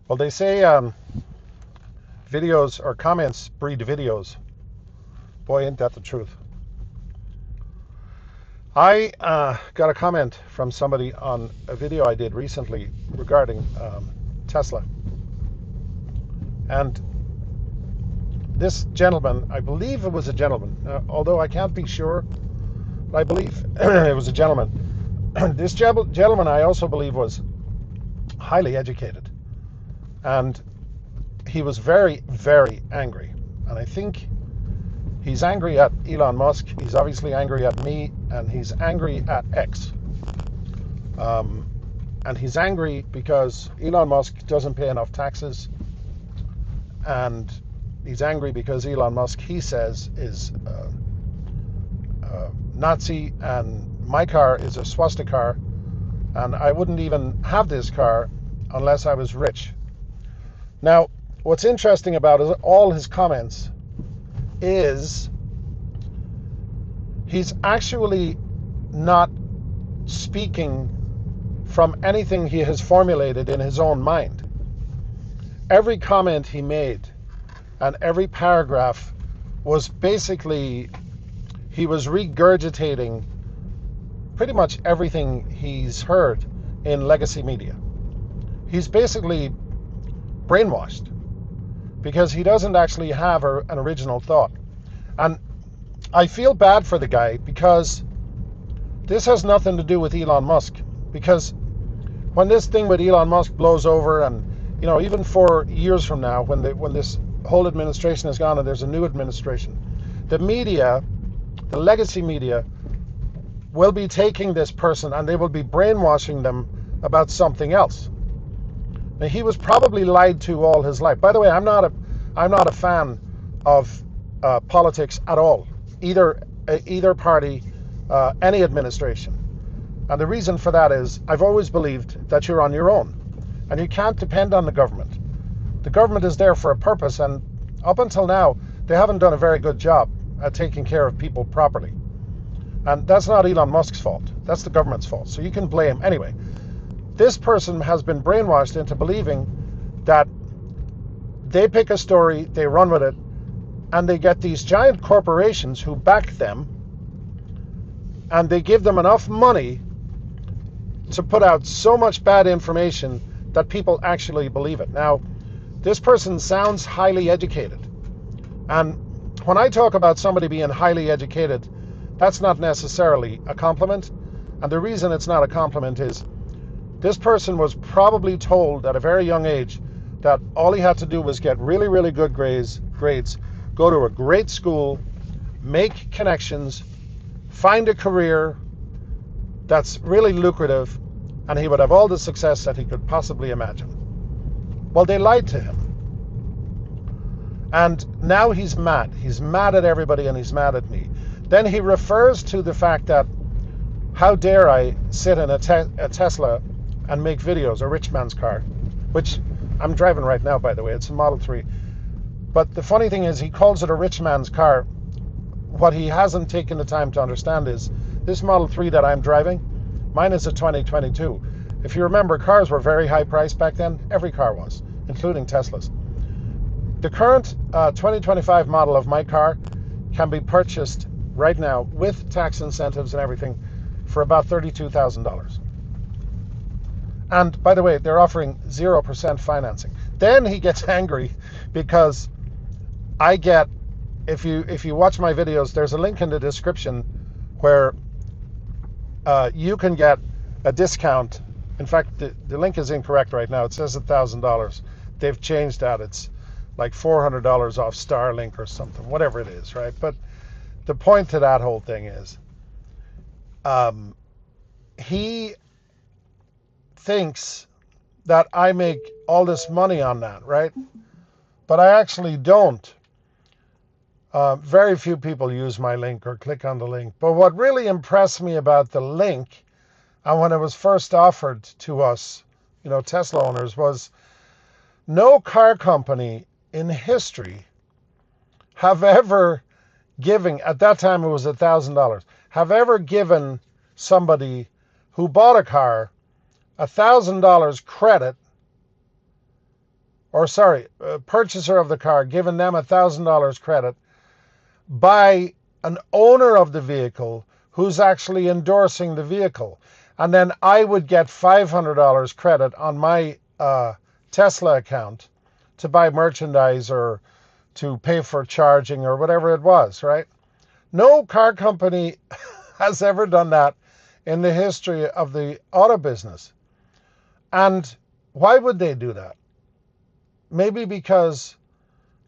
Well, they say videos or comments breed videos. Boy, ain't that the truth. I got a comment from somebody on a video I did recently regarding Tesla. And this gentleman, I believe it was a gentleman, although I can't be sure, but I believe it was a gentleman. This gentleman, I also believe, was highly educated. And he was very, very angry. And I think he's angry at Elon Musk. He's obviously angry at me, and he's angry at X. And he's angry because Elon Musk doesn't pay enough taxes. And he's angry because Elon Musk, he says, is Nazi, and my car is a swastika car, and I wouldn't even have this car unless I was rich. Now, what's interesting about all his comments is he's actually not speaking from anything he has formulated in his own mind. Every comment he made and every paragraph was basically, he was regurgitating pretty much everything he's heard in legacy media. He's basically brainwashed because he doesn't actually have an original thought. And I feel bad for the guy because this has nothing to do with Elon Musk. Because when this thing with Elon Musk blows over, and even 4 years from now, when this whole administration is gone and there's a new administration, the media, the legacy media, will be taking this person and they will be brainwashing them about something else. Now, he was probably lied to all his life. By the way, I'm not a fan of politics at all, either party, any administration. And the reason for that is I've always believed that you're on your own and you can't depend on the government. The government is there for a purpose, and up until now, they haven't done a very good job at taking care of people properly. And that's not Elon Musk's fault. That's the government's fault. So you can blame. Anyway, this person has been brainwashed into believing that they pick a story, they run with it, and they get these giant corporations who back them, and they give them enough money to put out so much bad information that people actually believe it. Now, this person sounds highly educated. And when I talk about somebody being highly educated, that's not necessarily a compliment. And the reason it's not a compliment is this person was probably told at a very young age that all he had to do was get really, really good grades, go to a great school, make connections, find a career that's really lucrative, and he would have all the success that he could possibly imagine. Well, they lied to him. And now he's mad. He's mad at everybody, and he's mad at me. Then he refers to the fact that, how dare I sit in a Tesla and make videos, a rich man's car, which I'm driving right now, by the way. It's a Model 3. But the funny thing is, he calls it a rich man's car. What he hasn't taken the time to understand is this Model 3 that I'm driving, mine is a 2022. If you remember, cars were very high priced back then. Every car was, including Teslas. The current 2025 model of my car can be purchased right now with tax incentives and everything for about $32,000. And by the way, they're offering 0% financing. Then he gets angry because I get, if you watch my videos, there's a link in the description where you can get a discount. In fact, the link is incorrect right now. It says $1,000. They've changed that. It's like $400 off Starlink or something, whatever it is, right? But the point to that whole thing is he thinks that I make all this money on that, right? But I actually don't. Very few people use my link or click on the link. But what really impressed me about the link, and when it was first offered to us, Tesla owners, was no car company in history have ever given, at that time it was $1,000, have ever given somebody who bought a car $1,000 credit purchaser of the car, giving them $1,000 credit by an owner of the vehicle who's actually endorsing the vehicle. And then I would get $500 credit on my Tesla account to buy merchandise or to pay for charging or whatever it was, right? No car company has ever done that in the history of the auto business. And why would they do that? Maybe because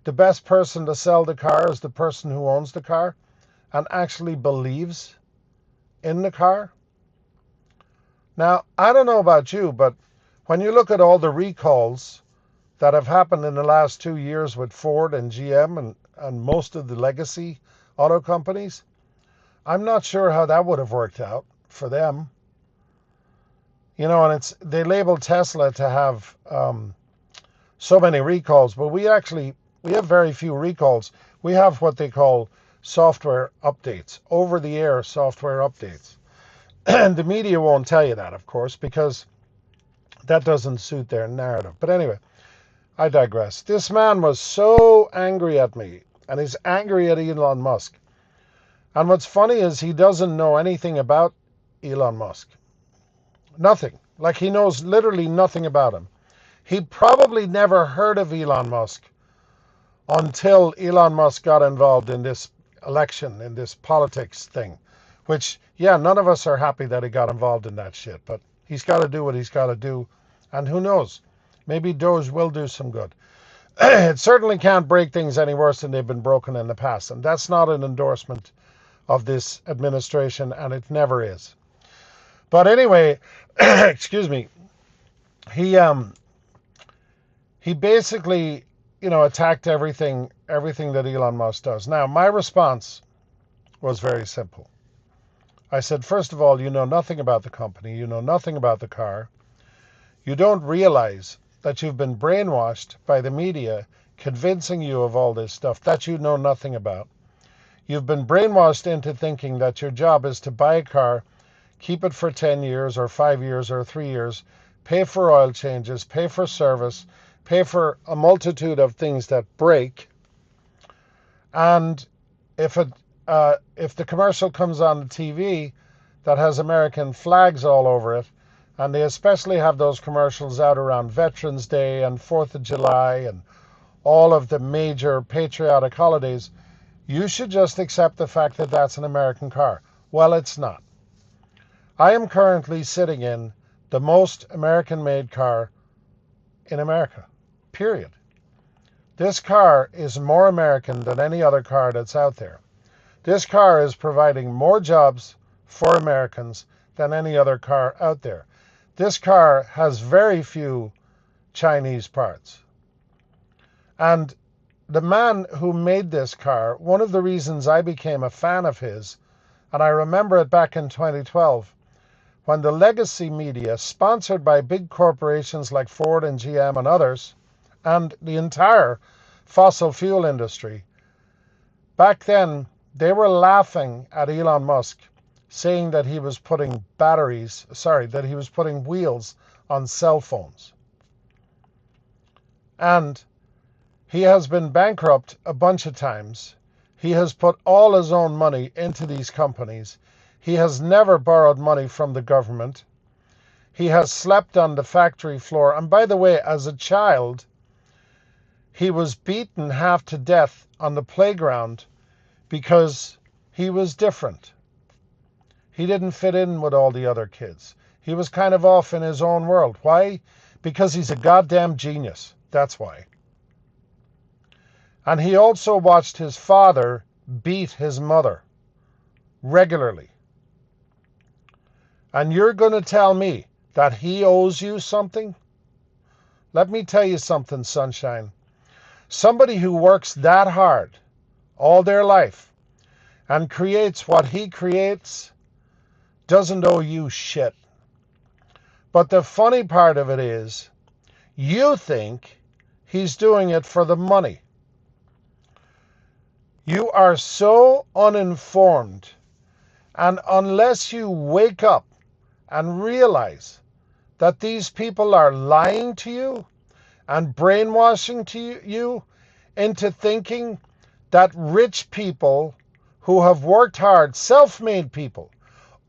the best person to sell the car is the person who owns the car and actually believes in the car. Now, I don't know about you, but when you look at all the recalls that have happened in the last 2 years with Ford and GM and most of the legacy auto companies, I'm not sure how that would have worked out for them. You know, and they label Tesla to have so many recalls, but we have very few recalls. We have what they call software updates, over-the-air software updates. And the media won't tell you that, of course, because that doesn't suit their narrative. But anyway, I digress. This man was so angry at me, and he's angry at Elon Musk. And what's funny is he doesn't know anything about Elon Musk. Nothing. Like, he knows literally nothing about him. He probably never heard of Elon Musk until Elon Musk got involved in this election, in this politics thing, which, yeah, none of us are happy that he got involved in that shit, but he's got to do what he's got to do, and who knows, maybe Doge will do some good. It certainly can't break things any worse than they've been broken in the past, and that's not an endorsement of this administration, and it never is. But anyway, excuse me, he basically, attacked everything that Elon Musk does. Now, my response was very simple. I said, first of all, you know nothing about the company. You know nothing about the car. You don't realize that you've been brainwashed by the media convincing you of all this stuff that you know nothing about. You've been brainwashed into thinking that your job is to buy a car, keep it for 10 years or 5 years or 3 years, pay for oil changes, pay for service, pay for a multitude of things that break. And if the commercial comes on the TV that has American flags all over it, and they especially have those commercials out around Veterans Day and 4th of July and all of the major patriotic holidays, you should just accept the fact that that's an American car. Well, it's not. I am currently sitting in the most American-made car in America, period. This car is more American than any other car that's out there. This car is providing more jobs for Americans than any other car out there. This car has very few Chinese parts. And the man who made this car, one of the reasons I became a fan of his, and I remember it back in 2012, when the legacy media, sponsored by big corporations like Ford and GM and others, and the entire fossil fuel industry, back then they were laughing at Elon Musk, saying that he was putting wheels on cell phones. And he has been bankrupt a bunch of times. He has put all his own money into these companies. He has never borrowed money from the government. He has slept on the factory floor. And by the way, as a child, he was beaten half to death on the playground because he was different. He didn't fit in with all the other kids. He was kind of off in his own world. Why? Because he's a goddamn genius. That's why. And he also watched his father beat his mother regularly. And you're going to tell me that he owes you something? Let me tell you something, sunshine. Somebody who works that hard all their life and creates what he creates doesn't owe you shit. But the funny part of it is, you think he's doing it for the money. You are so uninformed, and unless you wake up and realize that these people are lying to you and brainwashing to you into thinking that rich people who have worked hard, self-made people,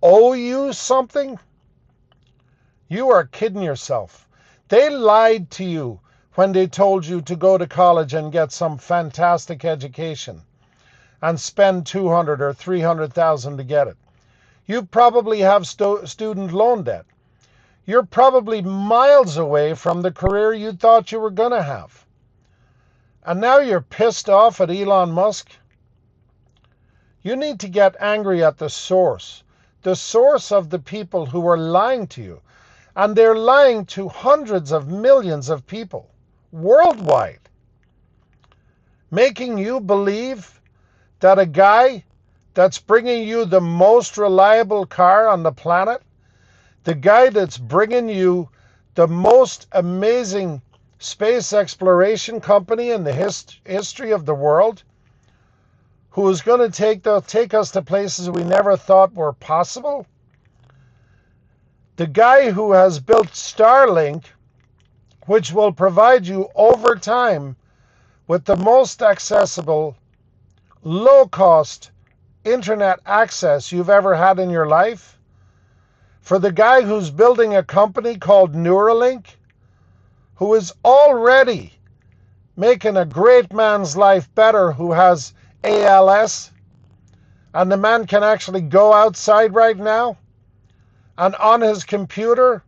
owe you something? You are kidding yourself. They lied to you when they told you to go to college and get some fantastic education and spend 200 or 300,000 to get it. You probably have student loan debt. You're probably miles away from the career you thought you were going to have. And now you're pissed off at Elon Musk. You need to get angry at the source of the people who are lying to you. And they're lying to hundreds of millions of people worldwide, making you believe that a guy that's bringing you the most reliable car on the planet, the guy that's bringing you the most amazing space exploration company in the history of the world, who is going to take us to places we never thought were possible, the guy who has built Starlink, which will provide you over time with the most accessible, low-cost internet access you've ever had in your life, for the guy who's building a company called Neuralink, who is already making a great man's life better who has ALS, and the man can actually go outside right now, and on his computer,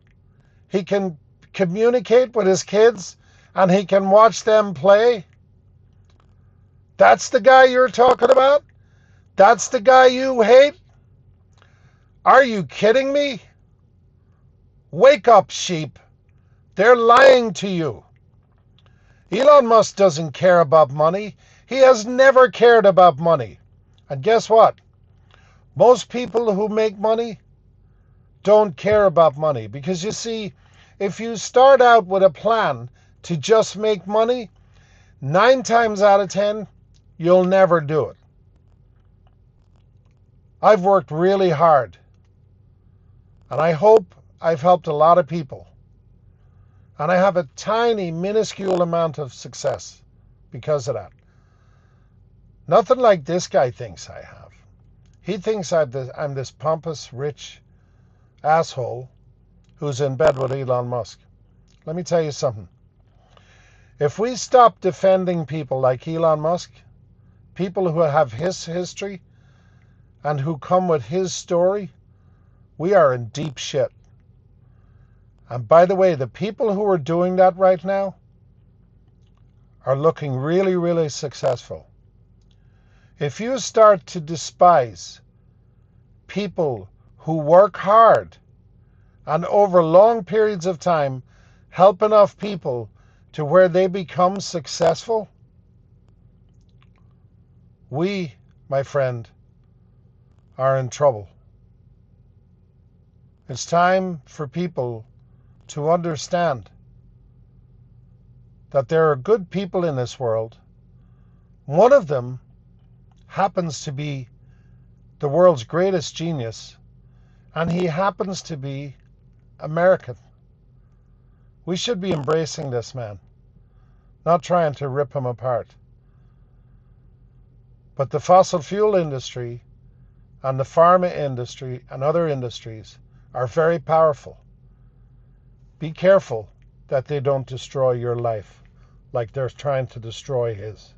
he can communicate with his kids, and he can watch them play. That's the guy you're talking about? That's the guy you hate? Are you kidding me? Wake up, sheep. They're lying to you. Elon Musk doesn't care about money. He has never cared about money. And guess what? Most people who make money don't care about money. Because you see, if you start out with a plan to just make money, 9 times out of 10, you'll never do it. I've worked really hard, and I hope I've helped a lot of people. And I have a tiny, minuscule amount of success because of that. Nothing like this guy thinks I have. He thinks I'm this pompous, rich asshole who's in bed with Elon Musk. Let me tell you something. If we stop defending people like Elon Musk, people who have his history and who come with his story, we are in deep shit. And by the way, the people who are doing that right now are looking really, really successful. If you start to despise people who work hard and over long periods of time help enough people to where they become successful, we, my friend, are in trouble. It's time for people to understand that there are good people in this world. One of them happens to be the world's greatest genius, and he happens to be American. We should be embracing this man, not trying to rip him apart. But the fossil fuel industry and the pharma industry and other industries are very powerful. Be careful that they don't destroy your life like they're trying to destroy his.